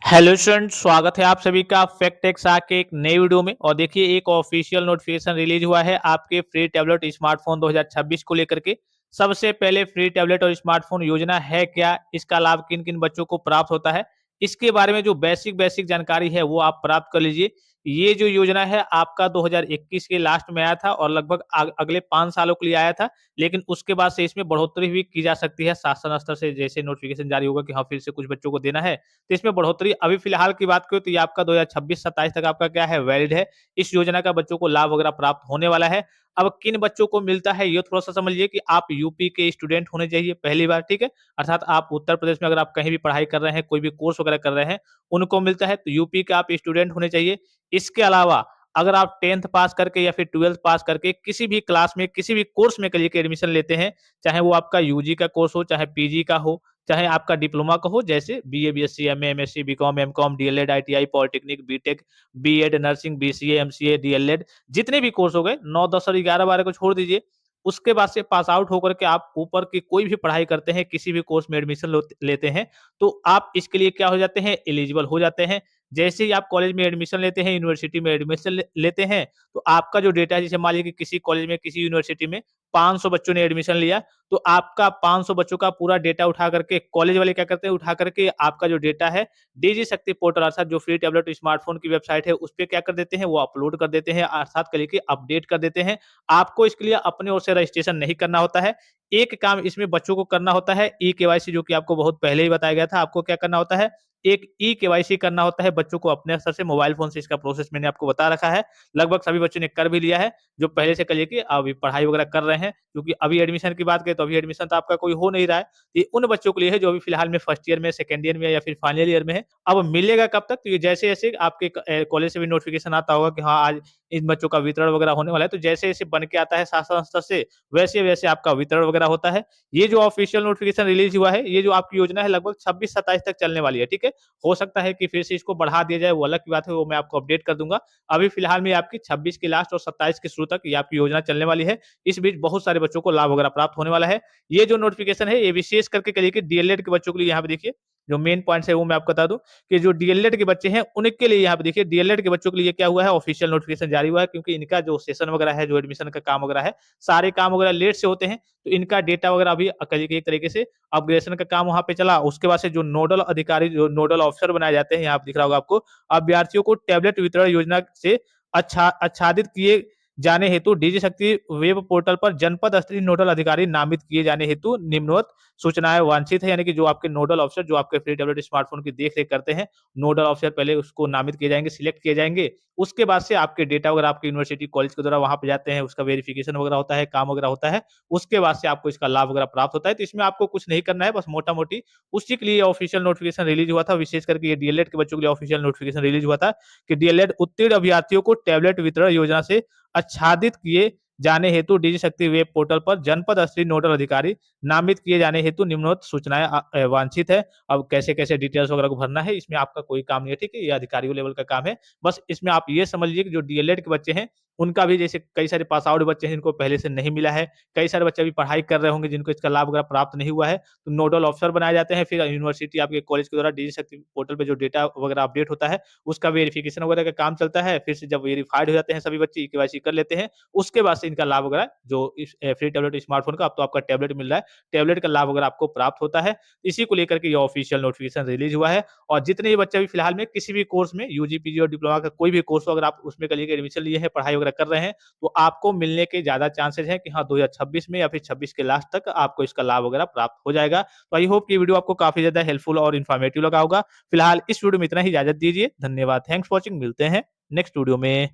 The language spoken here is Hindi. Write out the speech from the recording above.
हेलो स्टूडेंट, स्वागत है आप सभी का फैक्ट टेक्स के एक नए वीडियो में। और देखिए, एक ऑफिशियल नोटिफिकेशन रिलीज हुआ है आपके फ्री टैबलेट स्मार्टफोन 2026 को लेकर के। सबसे पहले फ्री टैबलेट और स्मार्टफोन योजना है क्या, इसका लाभ किन किन बच्चों को प्राप्त होता है, इसके बारे में जो बेसिक बेसिक जानकारी है वो आप प्राप्त कर लीजिए। ये जो योजना है आपका 2021 के लास्ट में आया था और लगभग अगले 5 सालों के लिए आया था। लेकिन उसके बाद से इसमें बढ़ोतरी भी की जा सकती है शासन स्तर से, जैसे नोटिफिकेशन जारी होगा कि हाँ फिर से कुछ बच्चों को देना है, तो इसमें बढ़ोतरी अभी फिलहाल की बात करें तो ये आपका 2026-27 तक आपका क्या है, वैलिड है। इस योजना का बच्चों को लाभ वगैरह प्राप्त होने वाला है। अब किन बच्चों को मिलता है ये थोड़ा सा समझिए कि आप यूपी के स्टूडेंट होने चाहिए पहली बार, ठीक है। अर्थात आप उत्तर प्रदेश में अगर आप कहीं भी पढ़ाई कर रहे हैं, कोई भी कोर्स वगैरह कर रहे हैं, उनको मिलता है, तो यूपी के आप स्टूडेंट होने चाहिए। इसके अलावा अगर आप 10th पास करके या फिर 12th पास करके किसी भी क्लास में किसी भी कोर्स में करिए कि एडमिशन लेते हैं, चाहे वो आपका यूजी का कोर्स हो, चाहे पीजी का हो, चाहे आपका डिप्लोमा का हो, जैसे BA, BSc, MA, MSc, BCom, MCom, DElEd, ITI, polytechnic, BTech, BEd, nursing, BCA, MCA, DElEd, जितने भी कोर्स हो गए 9, 10 और 11, 12 को छोड़ दीजिए। उसके बाद से पास आउट होकर के आप ऊपर की कोई भी पढ़ाई करते हैं, किसी भी कोर्स में एडमिशन लेते हैं, तो आप इसके लिए क्या हो जाते हैं, एलिजिबल हो जाते हैं। जैसे ही आप कॉलेज में एडमिशन लेते हैं, यूनिवर्सिटी में एडमिशन लेते हैं, तो आपका जो डेटा है, जैसे मान लीजिए कि किसी कॉलेज में, किसी यूनिवर्सिटी में 500 बच्चों ने एडमिशन लिया, तो आपका 500 बच्चों का पूरा डेटा उठा करके कॉलेज वाले क्या करते हैं, उठा करके आपका जो डेटा है डिजी शक्ति पोर्टल अर्थात जो फ्री टैबलेट स्मार्टफोन की वेबसाइट है उस पे क्या कर देते हैं, वो अपलोड कर देते हैं, अर्थात करिए कि अपडेट कर देते हैं। आपको इसके लिए अपने ओर से रजिस्ट्रेशन नहीं करना होता है। एक काम इसमें बच्चों को करना होता है, ई केवाईसी, जो कि आपको बहुत पहले ही बताया गया था। आपको क्या करना होता है, एक ई केवाईसी करना होता है बच्चों को अपने स्तर से मोबाइल फोन से। इसका प्रोसेस मैंने आपको बता रखा है, लगभग सभी बच्चों ने कर भी लिया है, जो पहले से करिए कि अभी पढ़ाई वगैरह कर रहे हैं। क्योंकि अभी एडमिशन की बात करें तो अभी एडमिशन तो आपका कोई हो नहीं रहा है। ये उन बच्चों के लिए है जो अभी फिलहाल में फर्स्ट ईयर में, सेकंड ईयर में या फिर फाइनल ईयर में है। अब मिलेगा कब तक, तो ये जैसे-जैसे आपके कॉलेज से भी नोटिफिकेशन आता होगा कि हाँ, आज इन बच्चों का वितरण वगैरह होने वाला है, तो जैसे-जैसे बन के आता है शासन स्तर से, वैसे-वैसे आपका वितरण वगैरह होता है। ये जो ऑफिशियल नोटिफिकेशन रिलीज़ हुआ है, ये जो आपकी योजना है लगभग 26-27 तक चलने वाली है, ठीक है। हो सकता है कि फिर से इसको बढ़ा दिया जाए, वो अलग की बात है, वो मैं आपको अपडेट कर दूँगा। अभी फिलहाल में आपकी 26 के लास्ट और 27 के शुरू तक ये आपकी योजना चलने वाली है। इस बीच बहुत सारे बच्चों को लाभ वगैरह प्राप्त होने वाला है। ये जो नोटिफिकेशन है, ये विशेष करके करिए कि डीएलएड के बच्चों के लिए। यहाँ पे देखिए, जो मेन पॉइंट्स है वो मैं आपको बता दूँ कि जो डीएलएड के बच्चे हैं, उनके लिए यहाँ पे देखिए, डीएलएड के बच्चों के लिए क्या हुआ है, ऑफिशियल नोटिफिकेशन जारी हुआ है। क्योंकि इनका जो सेशन वगैरह है, जो एडमिशन का काम वगैरह है, सारे काम वगैरह लेट से होते हैं, तो इनका डेटा वगैरह अभी करिए कि एक तरीके से अपग्रेडेशन का काम वहाँ पे चला। उसके बाद से जो नोडल अधिकारी, जो नोडल ऑफिसर बनाए जाते हैं, यहाँ पे दिख रहा होगा आपको, अभ्यर्थियों को टैबलेट वितरण योजना से आच्छादित किए जाने हेतु डिजी शक्ति वेब पोर्टल पर जनपद स्तरीय नोडल अधिकारी नामित किए जाने हेतु निम्नवत सूचनाएं वांछित है। यानी कि जो आपके नोडल ऑफिसर, जो आपके फ्री टैबलेट स्मार्टफोन की देख-रेख करते हैं, नोडल ऑफिसर पहले उसको नामित किए जाएँगे, सिलेक्ट किए जाएँगे। उसके बाद से आपके डेटा वगैरह आपके यूनिवर्सिटी, कॉलेज के द्वारा वहाँ पे जाते हैं, उसका वेरिफिकेशन वगैरह होता है, काम वगैरह होता है। उसके बाद से आपको इसका लाभ वगैरह प्राप्त होता है। तो इसमें आपको कुछ नहीं करना है, बस मोटा-मोटी उसी के लिए ऑफिशियल नोटिफिकेशन रिलीज़ हुआ था। विशेष करके ये डीएलएड के बच्चों के लिए ऑफिशियल नोटिफिकेशन रिलीज़ हुआ था कि डीएलएड उत्तीर्ण अभ्यर्थियों को टैबलेट वितरण योजना से आच्छादित किए जाने हेतु डिजी शक्ति वेब पोर्टल पर जनपद स्तरीय नोडल अधिकारी नामित किए जाने हेतु निम्नवत सूचनाएं वांछित है। अब कैसे-कैसे डिटेल्स वगैरह को भरना है, इसमें आपका कोई काम नहीं है, ठीक है? ये अधिकारियों लेवल का काम है। बस इसमें आप ये समझ लीजिए कि जो डीएलएड के बच्चे हैं, उनका भी, जैसे कई सारे पास आउट बच्चे हैं जिनको पहले से नहीं मिला है, कई सारे बच्चे अभी पढ़ाई कर रहे होंगे जिनको इसका लाभ वगैरह प्राप्त नहीं हुआ है, तो नोडल ऑफिसर बनाए जाते हैं। फिर यूनिवर्सिटी आपके कॉलेज के द्वारा डिजी शक्ति पोर्टल पे जो डेटा वगैरह अपडेट होता है, उसका वेरिफिकेशन वगैरह का काम चलता है। फिर से जब वेरिफाइड हो जाते हैं सभी बच्चे, केवाईसी कर लेते हैं, उसके बाद से इनका लाभ वगैरह, जो इस फ्री टैबलेट स्मार्टफ़ोन का, अब तो आपका टैबलेट मिल रहा है, टैबलेट का लाभ वगैरह आपको प्राप्त होता है। इसी को लेकर के ये ऑफिशियल नोटिफिकेशन रिलीज़ हुआ है। और जितने भी बच्चे अभी फिलहाल में किसी भी कोर्स में, यूजी, पीजी और डिप्लोमा का कोई भी कोर्स हो, अगर आप उसमें करिए कि एडमिशन लिए हैं, पढ़ाई वगैरह कर रहे हैं, तो आपको मिलने के ज़्यादा चांसेज़ हैं कि हाँ, 2026 में या फिर 26 के लास्ट तक आपको इसका लाभ वगैरह प्राप्त हो जाएगा। तो आई होप कि ये वीडियो आपको काफ़ी ज़्यादा हेल्पफुल और इन्फॉर्मेटिव लगा होगा। फिलहाल इस वीडियो में इतना ही, इजाज़त दीजिए। धन्यवाद। Thanks for watching. मिलते हैं नेक्स्ट वीडियो में।